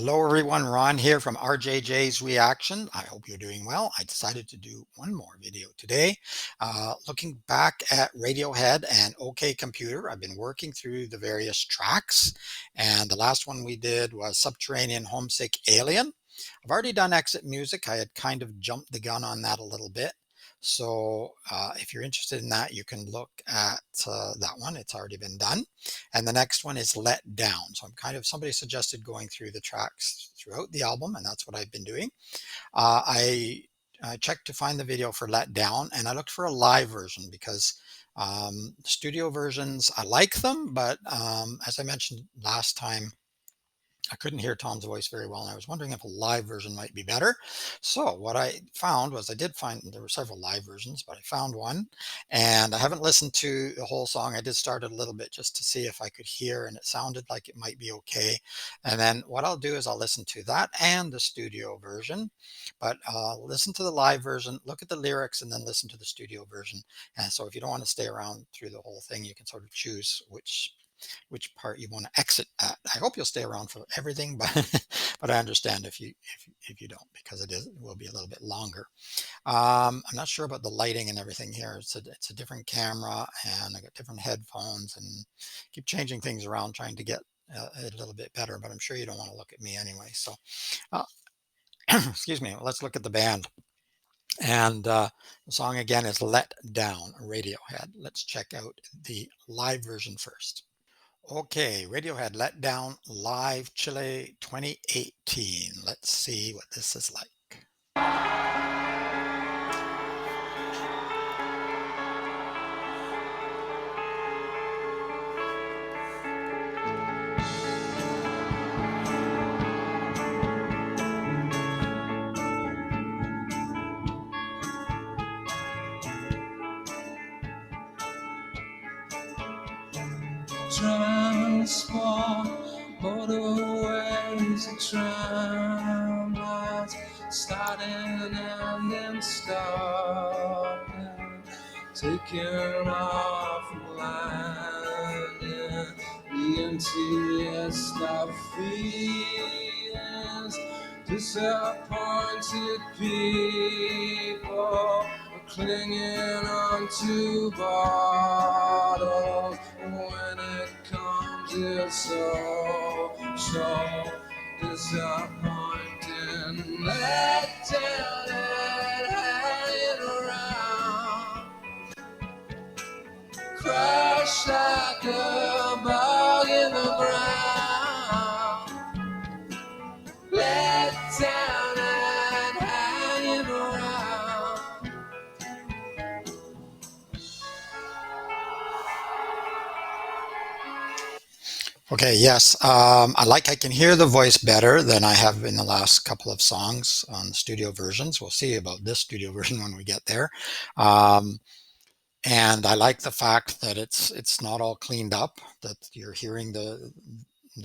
Hello, everyone. Ron here from RJJ's Reaction. I hope you're doing well. I decided to do one more video today. Looking back at Radiohead and OK Computer, I've been working through the various tracks, and the last one we did was Subterranean Homesick Alien. I've already done Exit Music. I had kind of jumped the gun on that a little bit. So if you're interested in that, you can look at that one. It's already been done. And the next one is Let Down. So I'm somebody suggested going through the tracks throughout the album, and that's what I've been doing. I checked to find the video for Let Down, and I looked for a live version because studio versions, I like them, but as I mentioned last time, I couldn't hear Tom's voice very well, and I was wondering if a live version might be better. So what I found was, I did find there were several live versions, but I found one, and I haven't listened to the whole song. I did start it a little bit just to see if I could hear, and it sounded like it might be okay. And then what I'll do is I'll listen to that and the studio version, but listen to the live version, look at the lyrics, and then listen to the studio version. And so if you don't want to stay around through the whole thing, you can sort of choose which part you want to exit at. I hope you'll stay around for everything, but but I understand if you don't, because it will be a little bit longer. I'm not sure about the lighting and everything here. It's a different camera, and I got different headphones, and keep changing things around trying to get it a little bit better. But I'm sure you don't want to look at me anyway. So uh, excuse me. Let's look at the band. And the song again is Let Down, Radiohead. Let's check out the live version first. Okay, Radiohead Let Down live Chile 2018. Let's see what this is like. Transport, motorways and tramlines, starting and then stopping, taking off and landing, the emptiest of feelings, disappointed people are clinging on to bottles. When it comes, it's so disappointing. Let down and hanging around, crash like a bug in the ground. Let down and hanging around. Okay, yes, I can hear the voice better than I have in the last couple of songs on the studio versions. We'll see about this studio version when we get there. And I like the fact that it's not all cleaned up, that you're hearing the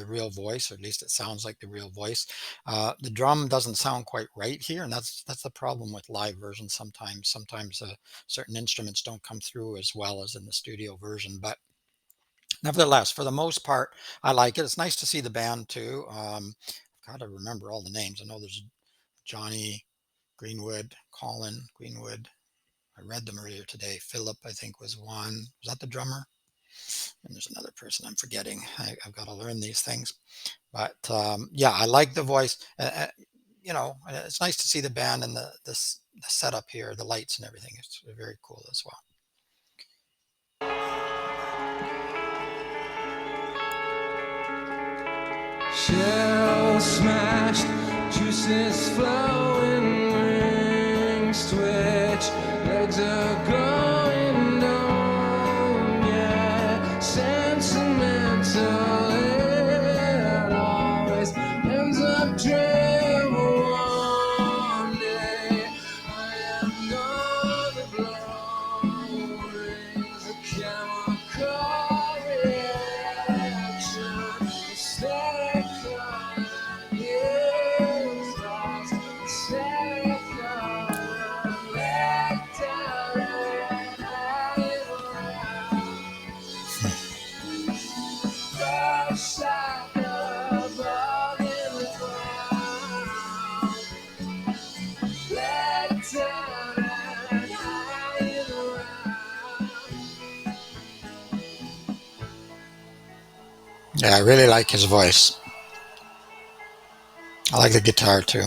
real voice, or at least it sounds like the real voice. The drum doesn't sound quite right here, and that's the problem with live versions sometimes. Sometimes certain instruments don't come through as well as in the studio version, but nevertheless, for the most part, I like it. It's nice to see the band too. I've got to remember all the names. I know there's Johnny Greenwood, Colin Greenwood. I read them earlier today. Philip, I think, was one. Was that the drummer? And there's another person I'm forgetting. I've got to learn these things. But yeah, I like the voice. It's nice to see the band and the setup here, the lights and everything. It's very cool as well. Shell smashed, juices flowing, wings twitch, legs are going down, yeah, sentimental, it always ends up dreaming one day. I am gonna blow rings, a chemical reaction, stay. Yeah, I really like his voice. I like the guitar too.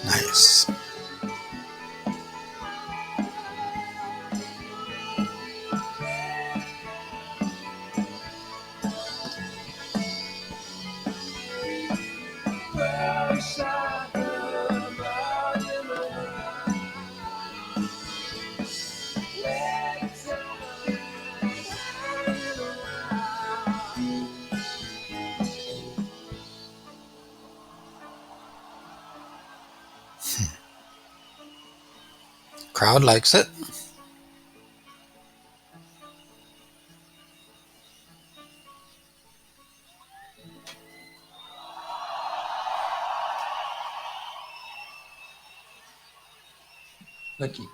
Nice. Crowd likes it. Lucky.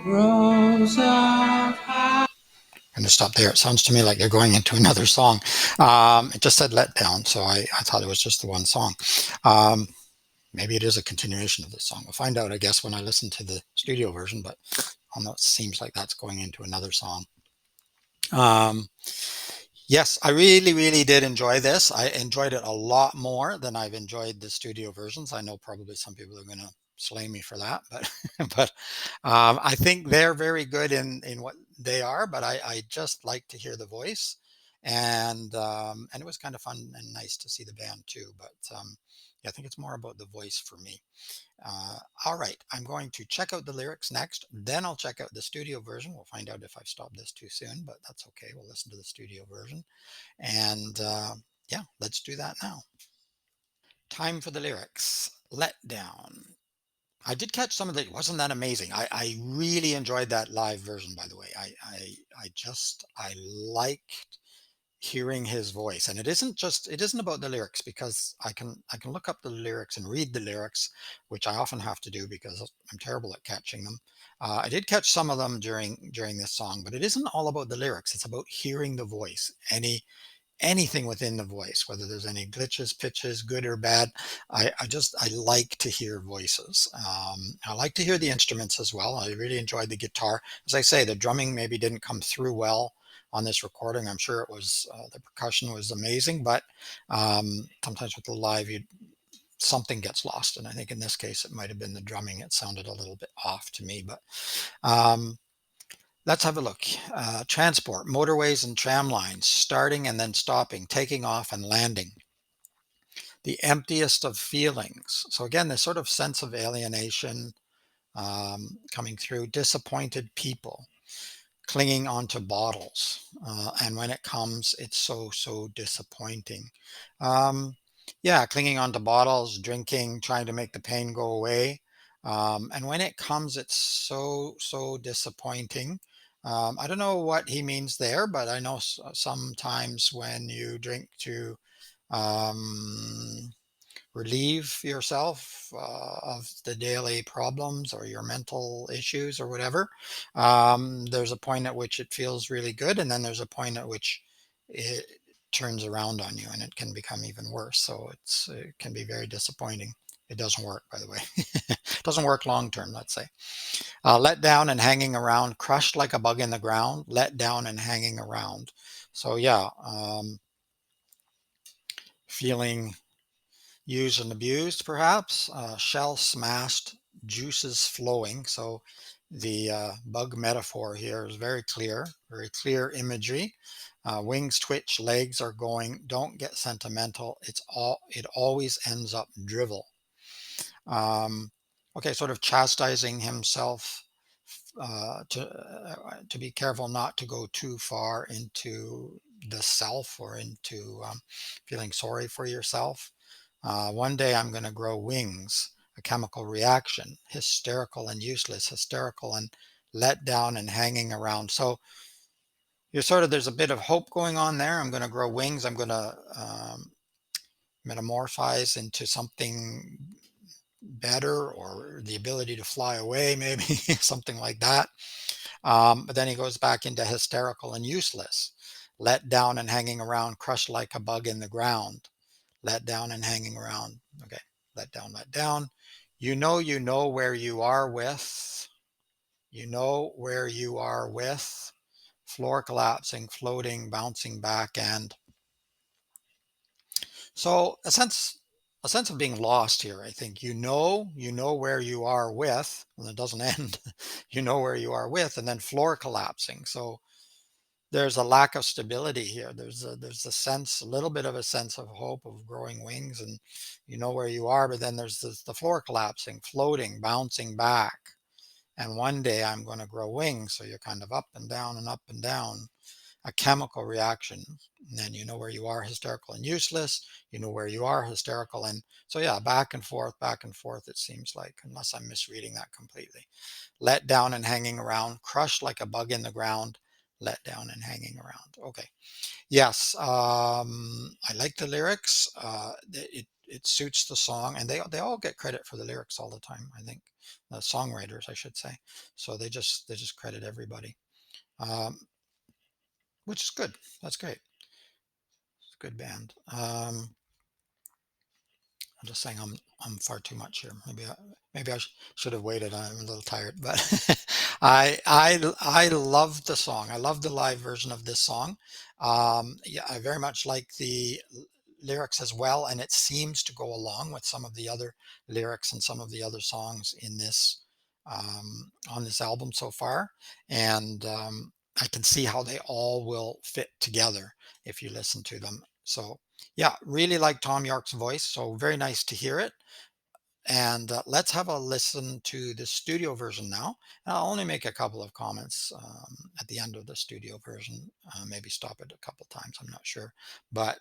Rosa. I'm going to stop there. It sounds to me like they're going into another song. It just said let down, so I thought it was just the one song. Um, Maybe it is a continuation of the song. We'll find out, I guess, when I listen to the studio version, but I know it seems like that's going into another song. Um, yes, I really, really did enjoy this. I enjoyed it a lot more than I've enjoyed the studio versions. I know probably some people are going to slay me for that, but but I think they're very good in what they are. But I just like to hear the voice, and it was kind of fun and nice to see the band too. But yeah, I think it's more about the voice for me. All right, I'm going to check out the lyrics next. Then I'll check out the studio version. We'll find out if I've stopped this too soon, but that's okay. We'll listen to the studio version. And yeah, let's do that now. Time for the lyrics. Let down. I did catch some of the. Wasn't that amazing? I really enjoyed that live version. By the way, I liked hearing his voice, and it isn't about the lyrics, because I can look up the lyrics and read the lyrics, which I often have to do because I'm terrible at catching them. I did catch some of them during this song, but it isn't all about the lyrics. It's about hearing the voice. Anything within the voice, whether there's any glitches, pitches, good or bad. I like to hear voices. I like to hear the instruments as well. I really enjoyed the guitar. As I say, the drumming maybe didn't come through well on this recording. I'm sure it was the percussion was amazing, but sometimes with the live, something gets lost, and I think in this case it might have been the drumming. It sounded a little bit off to me, but um, let's have a look. Transport, motorways and tram lines, starting and then stopping, taking off and landing. The emptiest of feelings. So again, this sort of sense of alienation coming through. Disappointed people, clinging onto bottles. And when it comes, it's so disappointing. Um, yeah, clinging onto bottles, drinking, trying to make the pain go away. And when it comes, it's so disappointing. I don't know what he means there, but I know sometimes when you drink to um, relieve yourself of the daily problems or your mental issues or whatever, there's a point at which it feels really good, and then there's a point at which it turns around on you and it can become even worse. So it can be very disappointing. It doesn't work, by the way. It doesn't work long term, let's say. Let down and hanging around, crushed like a bug in the ground, let down and hanging around. So yeah, feeling used and abused, perhaps. Shell smashed, juices flowing. So the bug metaphor here is very clear imagery. Wings twitch, legs are going. Don't get sentimental. It always ends up drivel. Um, okay, sort of chastising himself to be careful not to go too far into the self or into feeling sorry for yourself. One day I'm going to grow wings, a chemical reaction, hysterical and useless, hysterical and let down and hanging around. So you're sort of, there's a bit of hope going on there. I'm going to grow wings. I'm going to metamorphose into something better or the ability to fly away, maybe something like that. But then he goes back into hysterical and useless, let down and hanging around, crushed like a bug in the ground, let down and hanging around. Okay, let down, let down. You know where you are with, you know where you are with, floor collapsing, floating, bouncing back, and so a sense of being lost here. I think you know where you are with, and it doesn't end. You know where you are with, and then floor collapsing. So there's a lack of stability here. There's a sense, a little bit of a sense of hope of growing wings, and you know where you are, but then there's the floor collapsing, floating, bouncing back. And one day I'm going to grow wings. So you're kind of up and down and up and down, a chemical reaction. And then you know where you are, hysterical and useless. You know where you are, hysterical. And so, yeah, back and forth, it seems like, unless I'm misreading that completely. Let down and hanging around, crushed like a bug in the ground, let down and hanging around. Okay. Yes. I like the lyrics. It suits the song, and they all get credit for the lyrics all the time, I think. The songwriters, I should say. So they just credit everybody. Um, which is good. That's great. It's a good band. I'm just saying I'm far too much here. Maybe I should have waited. I'm a little tired, but I love the song. I love the live version of this song. Yeah, I very much like the lyrics as well, and it seems to go along with some of the other lyrics and some of the other songs in this on this album so far. And I can see how they all will fit together if you listen to them. So yeah, really like Tom York's voice, so very nice to hear it. And let's have a listen to the studio version now. And I'll only make a couple of comments at the end of the studio version. Maybe stop it a couple times. I'm not sure, but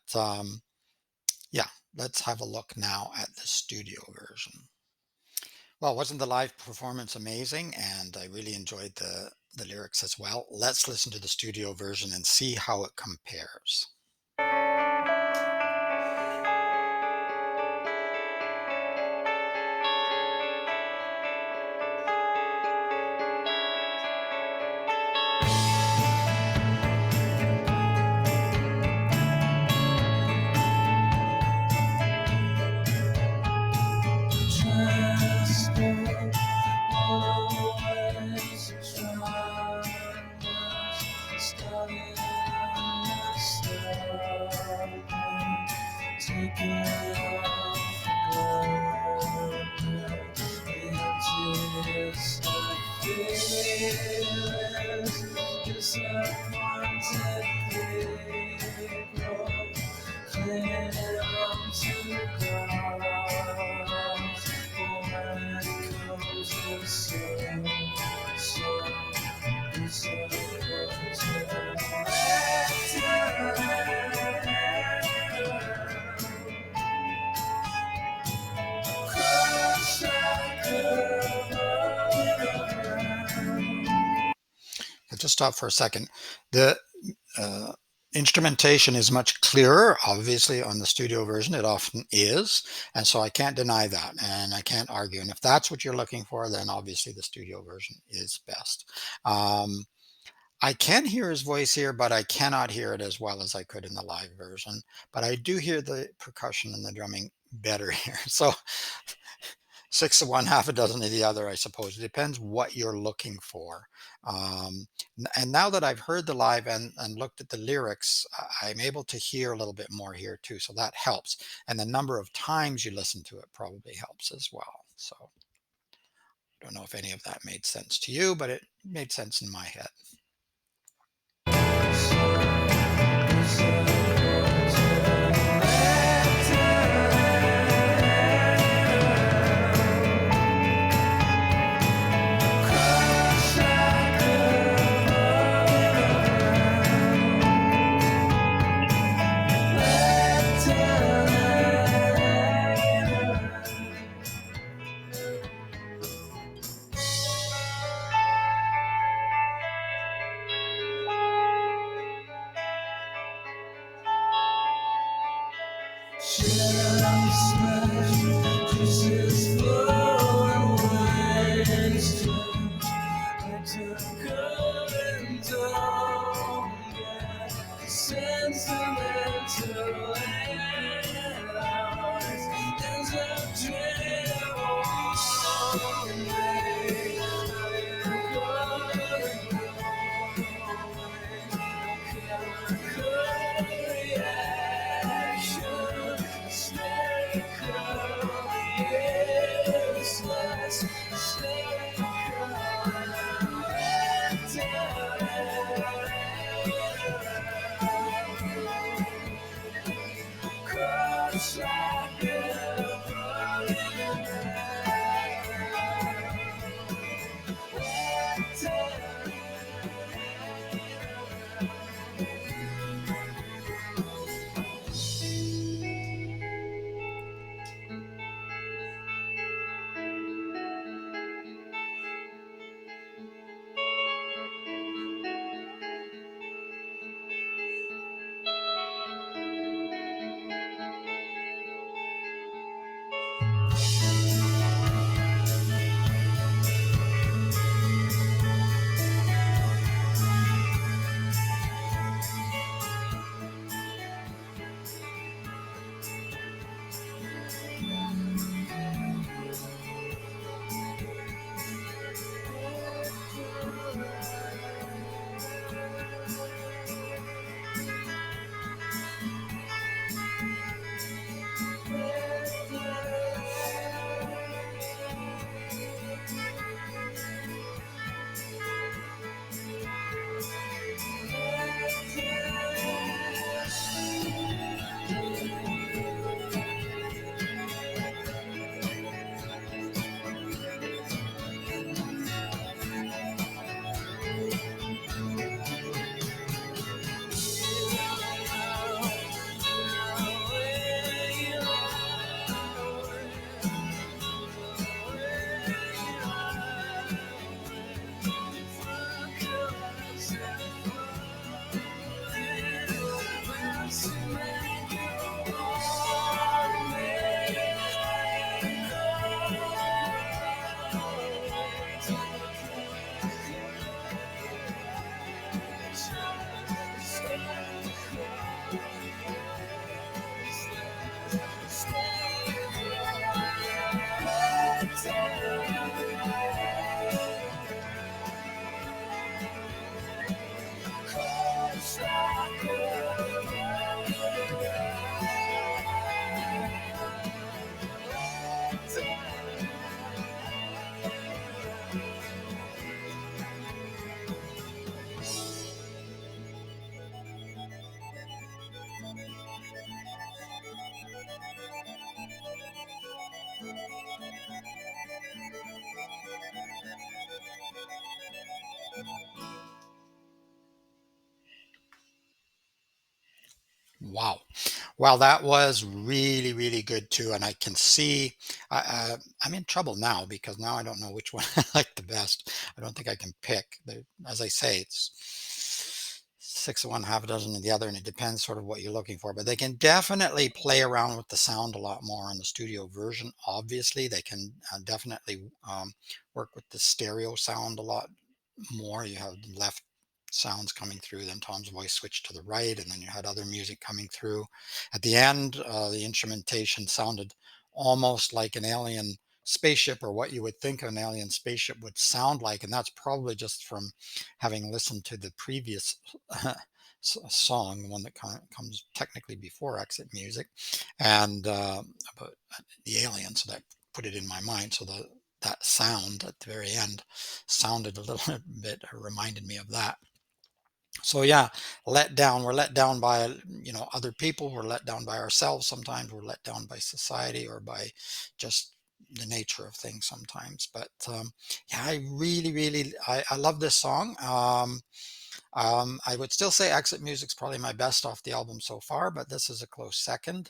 yeah, let's have a look now at the studio version. Well, wasn't the live performance amazing? And I really enjoyed the lyrics as well. Let's listen to the studio version and see how it compares. to stop for a second. The uh, instrumentation is much clearer, obviously, on the studio version. It often is. And so I can't deny that. And I can't argue. And if that's what you're looking for, then obviously the studio version is best. Um, I can hear his voice here, but I cannot hear it as well as I could in the live version. But I do hear the percussion and the drumming better here. So six of one, half a dozen of the other, I suppose. It depends what you're looking for. And now that I've heard the live and looked at the lyrics, I'm able to hear a little bit more here too. So that helps. And the number of times you listen to it probably helps as well. So I don't know if any of that made sense to you, but it made sense in my head. Wow. Well, that was really, really good too, and I can see I'm in trouble now because now I don't know which one I like the best. I don't think I can pick. As I say, it's six of one, half a dozen of the other, and it depends sort of what you're looking for. But they can definitely play around with the sound a lot more on the studio version. Obviously, they can definitely work with the stereo sound a lot more. You have left sounds coming through, then Tom's voice switched to the right, and then you had other music coming through. At the end, the instrumentation sounded almost like an alien spaceship, or what you would think an alien spaceship would sound like, and that's probably just from having listened to the previous song, the one that comes technically before Exit Music, and about the alien. So that put it in my mind. So that sound at the very end sounded a little bit, reminded me of that. So yeah, let down. We're let down by, other people. We're let down by ourselves. Sometimes we're let down by society or by just the nature of things sometimes. But yeah, I really, really, I love this song. I would still say Exit Music's probably my best off the album so far, but this is a close second.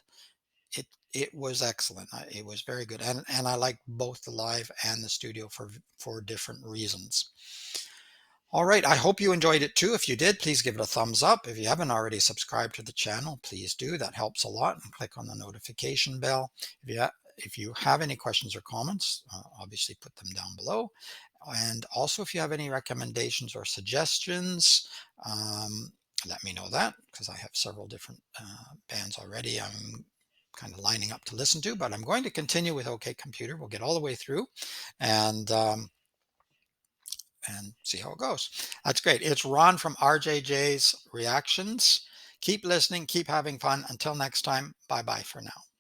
It was excellent. It was very good, and I like both the live and the studio for different reasons. All right, I hope you enjoyed it too. If you did, please give it a thumbs up. If you haven't already subscribed to the channel, please do. That helps a lot. And click on the notification bell. If you have any questions or comments, obviously put them down below. And also, if you have any recommendations or suggestions, um, let me know that, because I have several different bands already I'm kind of lining up to listen to. But I'm going to continue with OK Computer. We'll get all the way through, and see how it goes. That's great. It's Ron from RJJ's Reactions. Keep listening, keep having fun. Until next time, bye bye for now.